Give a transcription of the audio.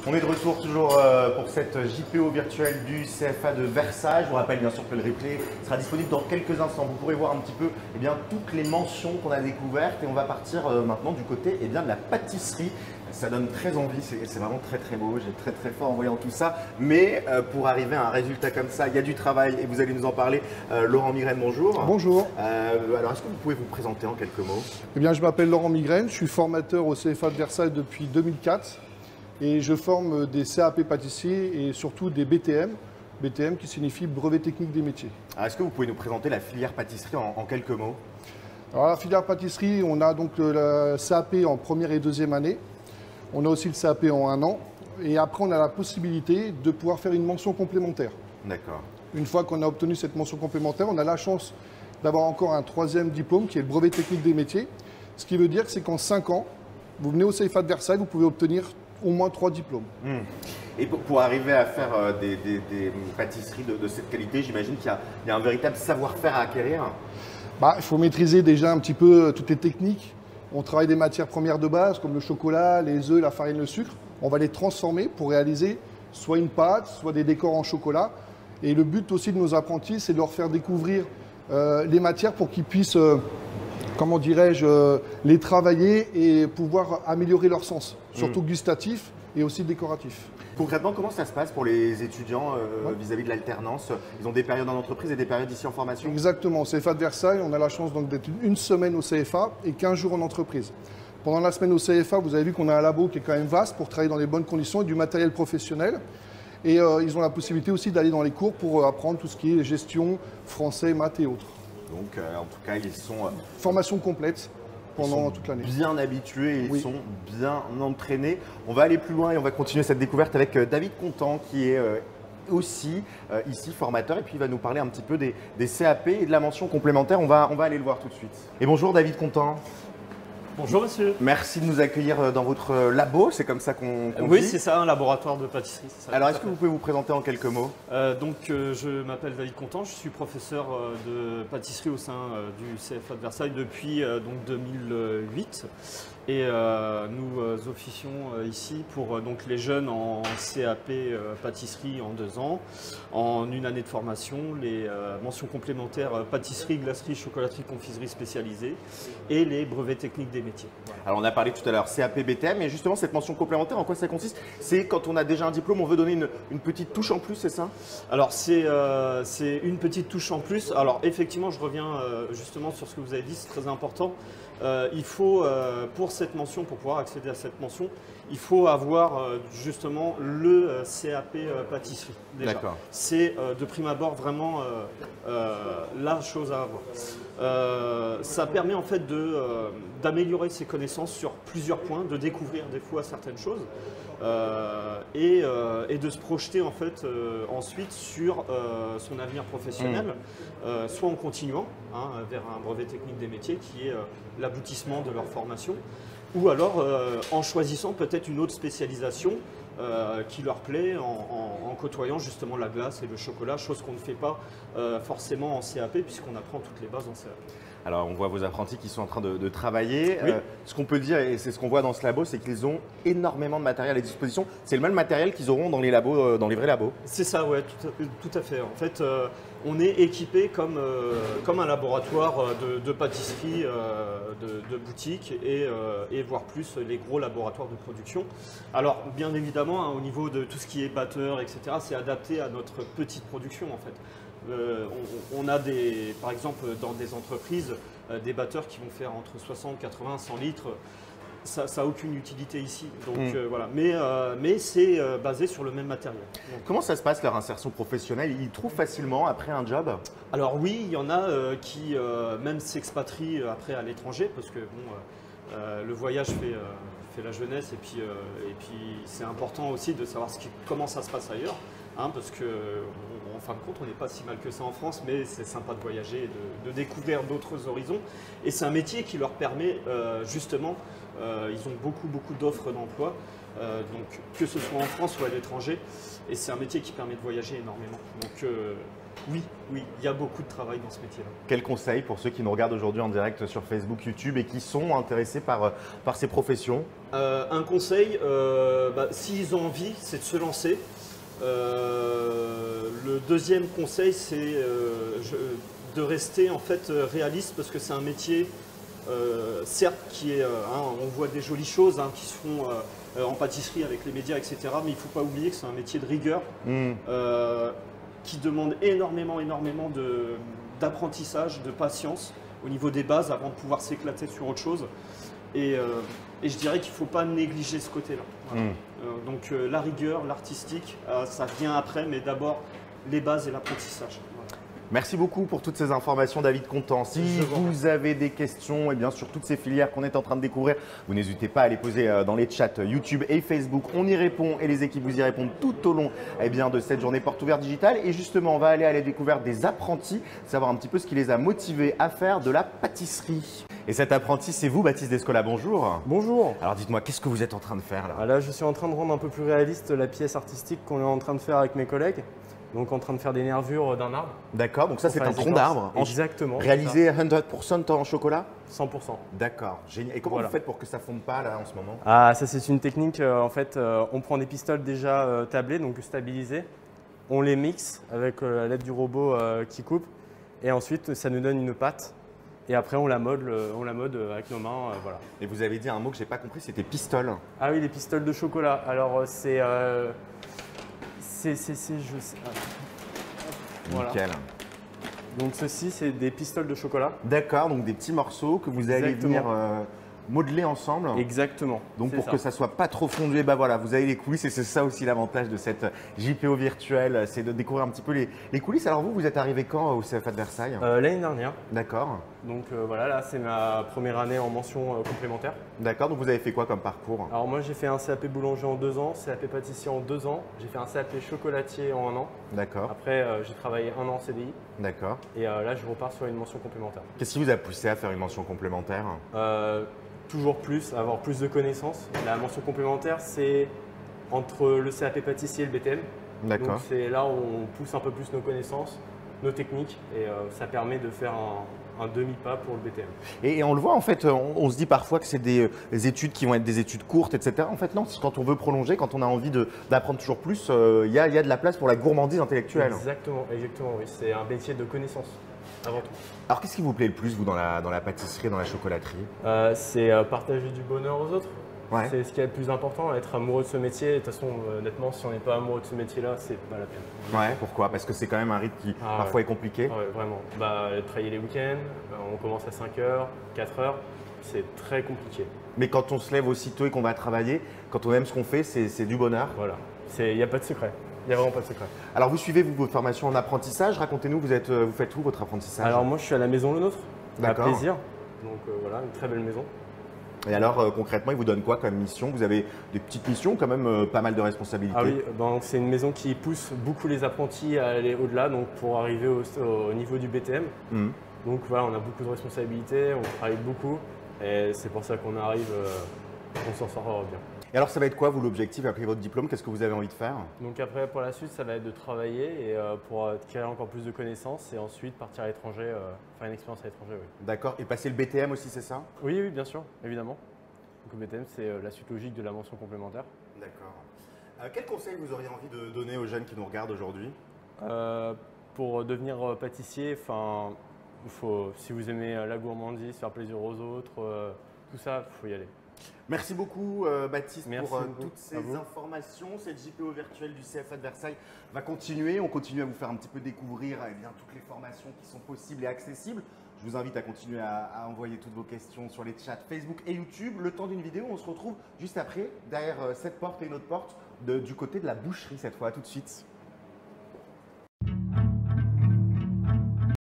On est de retour toujours pour cette JPO virtuelle du CFA de Versailles. Je vous rappelle bien sûr que le replay sera disponible dans quelques instants. Vous pourrez voir un petit peu toutes les mentions qu'on a découvertes et on va partir maintenant du côté de la pâtisserie. Ça donne très envie, c'est vraiment très beau, j'ai très fort en voyant tout ça. Mais pour arriver à un résultat comme ça, il y a du travail et vous allez nous en parler. Laurent Migraine, bonjour. Bonjour. Alors est-ce que vous pouvez vous présenter en quelques mots? Eh bien, je m'appelle Laurent Migraine, je suis formateur au CFA de Versailles depuis 2004 et je forme des CAP pâtissiers et surtout des BTM. BTM qui signifie brevet technique des métiers. Est-ce que vous pouvez nous présenter la filière pâtisserie en quelques mots? Alors la filière pâtisserie, on a donc le CAP en première et deuxième année. On a aussi le CAP en 1 an. Et après, on a la possibilité de pouvoir faire une mention complémentaire. D'accord. Une fois qu'on a obtenu cette mention complémentaire, on a la chance d'avoir encore un troisième diplôme qui est le brevet technique des métiers. Ce qui veut dire que c'est qu'en 5 ans, vous venez au CFA de Versailles, vous pouvez obtenir au moins 3 diplômes. Et pour arriver à faire des pâtisseries de cette qualité, j'imagine qu'il y a un véritable savoir-faire à acquérir. Il faut maîtriser déjà un petit peu toutes les techniques. On travaille des matières premières de base comme le chocolat, les œufs, la farine, le sucre. On va les transformer pour réaliser soit une pâte, soit des décors en chocolat. Et le but aussi de nos apprentis, c'est de leur faire découvrir les matières pour qu'ils puissent, comment dirais-je, les travailler et pouvoir améliorer leur sens, surtout gustatif et aussi décoratif. Concrètement, comment ça se passe pour les étudiants vis-à-vis de l'alternance? Ils ont des périodes en entreprise et des périodes ici en formation? Exactement. Au CFA de Versailles, on a la chance d'être une semaine au CFA et 15 jours en entreprise. Pendant la semaine au CFA, vous avez vu qu'on a un labo qui est quand même vaste pour travailler dans les bonnes conditions et du matériel professionnel. Et ils ont la possibilité aussi d'aller dans les cours pour apprendre tout ce qui est gestion, français, maths et autres. Donc, en tout cas, ils sont… Formation complète pendant toute l'année. Bien habitués, ils sont bien entraînés. On va aller plus loin et on va continuer cette découverte avec David Contant qui est aussi ici formateur et puis il va nous parler un petit peu des CAP et de la mention complémentaire. On va aller le voir tout de suite. Et bonjour David Contant. Bonjour monsieur. Merci de nous accueillir dans votre labo, c'est comme ça qu'on Oui, dit. c'est ça, un laboratoire de pâtisserie. Ça, alors, est-ce que vous pouvez vous présenter en quelques mots? Je m'appelle David Contant, je suis professeur de pâtisserie au sein du CFA de Versailles depuis 2008. Et nous officions ici pour les jeunes en CAP pâtisserie en 2 ans, en 1 année de formation, les mentions complémentaires pâtisserie, glacerie, chocolaterie, confiserie spécialisée et les brevets techniques des métiers. Voilà. Alors on a parlé tout à l'heure CAP BTM, mais justement cette mention complémentaire, en quoi ça consiste? C'est quand on a déjà un diplôme, on veut donner une petite touche en plus, c'est ça? Alors c'est une petite touche en plus. Alors effectivement, je reviens justement sur ce que vous avez dit, c'est très important. Il faut, pour cette mention, pour pouvoir accéder à cette mention, il faut avoir justement le CAP pâtisserie. D'accord. C'est de prime abord vraiment la chose à avoir. Ça permet en fait d'améliorer ses connaissances sur plusieurs points, de découvrir des fois certaines choses et de se projeter en fait ensuite sur son avenir professionnel, soit en continuant vers un brevet technique des métiers qui est l'aboutissement de leur formation, ou alors en choisissant peut-être une autre spécialisation qui leur plaît en côtoyant justement la glace et le chocolat, chose qu'on ne fait pas forcément en CAP puisqu'on apprend toutes les bases en CAP. Alors on voit vos apprentis qui sont en train de travailler. Oui. Ce qu'on peut dire, et c'est ce qu'on voit dans ce labo, c'est qu'ils ont énormément de matériel à disposition. C'est le même matériel qu'ils auront dans les labos, dans les vrais labos. C'est ça, ouais, tout à fait. En fait, on est équipé comme un laboratoire de pâtisserie, de boutique et voire plus les gros laboratoires de production. Alors, bien évidemment, au niveau de tout ce qui est batteur, etc., c'est adapté à notre petite production en fait. On a par exemple dans des entreprises des batteurs qui vont faire entre 60, 80, 100 litres. Ça n'a aucune utilité ici. Donc voilà. Mais c'est basé sur le même matériel. Donc, comment ça se passe leur insertion professionnelle? Ils trouvent facilement après un job? Alors oui, il y en a qui même s'expatrient après à l'étranger parce que bon, le voyage fait la jeunesse et puis c'est important aussi de savoir comment ça se passe ailleurs. Parce qu'en fin de compte, on n'est pas si mal que ça en France, mais c'est sympa de voyager, de découvrir d'autres horizons. Et c'est un métier qui leur permet justement, ils ont beaucoup d'offres d'emploi, donc que ce soit en France ou à l'étranger. Et c'est un métier qui permet de voyager énormément. Donc oui, il y a beaucoup de travail dans ce métier-là. Quel conseil pour ceux qui nous regardent aujourd'hui en direct sur Facebook, YouTube et qui sont intéressés par ces professions? Un conseil, s'ils ont envie, c'est de se lancer. Le deuxième conseil, c'est de rester en fait réaliste, parce que c'est un métier, certes, qui est, on voit des jolies choses qui se font en pâtisserie avec les médias, etc. Mais il ne faut pas oublier que c'est un métier de rigueur qui demande énormément d'apprentissage, de patience au niveau des bases avant de pouvoir s'éclater sur autre chose. Et je dirais qu'il ne faut pas négliger ce côté-là. Voilà. Donc la rigueur, l'artistique, ça vient après, mais d'abord les bases et l'apprentissage. Voilà. Merci beaucoup pour toutes ces informations, David Contant. Si vous avez des questions sur toutes ces filières qu'on est en train de découvrir, vous n'hésitez pas à les poser dans les chats YouTube et Facebook. On y répond et les équipes vous y répondent tout au long de cette journée porte ouverte digitale. Et justement, on va aller à la découverte des apprentis, savoir un petit peu ce qui les a motivés à faire de la pâtisserie. Et cet apprenti, c'est vous, Baptiste Descola, bonjour. Bonjour. Alors dites-moi, qu'est-ce que vous êtes en train de faire là? Là, je suis en train de rendre un peu plus réaliste la pièce artistique qu'on est en train de faire avec mes collègues. Donc en train de faire des nervures d'un arbre. D'accord, donc ça c'est un tronc d'arbre. Exactement. Réalisé 100% en chocolat? 100%. D'accord, génial. Et comment vous faites pour que ça ne fonde pas là en ce moment? Ah, ça c'est une technique, en fait, on prend des pistoles déjà tablées, donc stabilisées. On les mixe avec l'aide du robot qui coupe. Et ensuite, ça nous donne une pâte. Et après, on la mode avec nos mains, voilà. Et vous avez dit un mot que je n'ai pas compris, c'était pistole. Ah oui, les pistoles de chocolat. Alors, c'est… Voilà. Nickel. Donc ceci, c'est des pistoles de chocolat. D'accord, donc des petits morceaux que vous allez venir modeler ensemble. Exactement. Donc pour que ça soit pas trop fondu, et voilà, vous avez les coulisses et c'est ça aussi l'avantage de cette JPO virtuelle, c'est de découvrir un petit peu les coulisses. Alors vous êtes arrivé quand au CFA de Versailles? L'année dernière. D'accord. Donc voilà, là c'est ma première année en mention complémentaire. D'accord, donc vous avez fait quoi comme parcours? Alors moi j'ai fait un CAP boulanger en 2 ans, CAP pâtissier en 2 ans, j'ai fait un CAP chocolatier en 1 an. D'accord. Après j'ai travaillé 1 an en CDI. D'accord. Et là je repars sur une mention complémentaire. Qu'est-ce qui vous a poussé à faire une mention complémentaire? Toujours plus, avoir plus de connaissances. La mention complémentaire c'est entre le CAP pâtissier et le BTM. D'accord. Donc c'est là où on pousse un peu plus nos connaissances, nos techniques et ça permet de faire un demi-pas pour le BTM. Et on le voit en fait, on se dit parfois que c'est des études qui vont être des études courtes, etc. En fait non, quand on veut prolonger, quand on a envie d'apprendre toujours plus, il y a de la place pour la gourmandise intellectuelle. Exactement, oui. C'est un métier de connaissance avant tout. Alors qu'est-ce qui vous plaît le plus vous dans la pâtisserie, dans la chocolaterie? C'est partager du bonheur aux autres. Ouais. C'est ce qui est le plus important, être amoureux de ce métier. De toute façon, honnêtement, si on n'est pas amoureux de ce métier-là, c'est pas la peine. Ouais, pourquoi? Parce que c'est quand même un rythme qui parfois est compliqué. Ouais, vraiment. Travailler les week-ends, on commence à 5h, 4h, c'est très compliqué. Mais quand on se lève aussitôt et qu'on va travailler, quand on aime ce qu'on fait, c'est du bonheur. Voilà, il n'y a pas de secret. Il n'y a vraiment pas de secret. Alors vous suivez vos formations en apprentissage, racontez-nous, vous faites où votre apprentissage? Alors moi je suis à la maison Le Nôtre, à Plaisir. Donc voilà, une très belle maison. Et alors concrètement, ils vous donnent quoi comme mission? Vous avez des petites missions, quand même pas mal de responsabilités. Ah oui, c'est une maison qui pousse beaucoup les apprentis à aller au-delà, donc pour arriver au niveau du BTM. Donc voilà, on a beaucoup de responsabilités, on travaille beaucoup et c'est pour ça qu'on arrive, on s'en sort bien. Et alors ça va être quoi vous l'objectif après votre diplôme? Qu'est-ce que vous avez envie de faire? Donc après pour la suite ça va être de travailler et pour acquérir encore plus de connaissances et ensuite partir à l'étranger, faire une expérience à l'étranger. Oui. D'accord, et passer le BTM aussi c'est ça? Oui, bien sûr, évidemment. Donc le BTM c'est la suite logique de la mention complémentaire. D'accord. Quel conseil vous auriez envie de donner aux jeunes qui nous regardent aujourd'hui? Pour devenir pâtissier, si vous aimez la gourmandise, faire plaisir aux autres, tout ça, il faut y aller. Merci beaucoup Baptiste pour toutes ces informations. Cette JPO virtuelle du CFA de Versailles va continuer. On continue à vous faire un petit peu découvrir toutes les formations qui sont possibles et accessibles. Je vous invite à continuer à envoyer toutes vos questions sur les chats Facebook et YouTube. Le temps d'une vidéo, on se retrouve juste après, derrière cette porte et une autre porte, du côté de la boucherie cette fois. À tout de suite.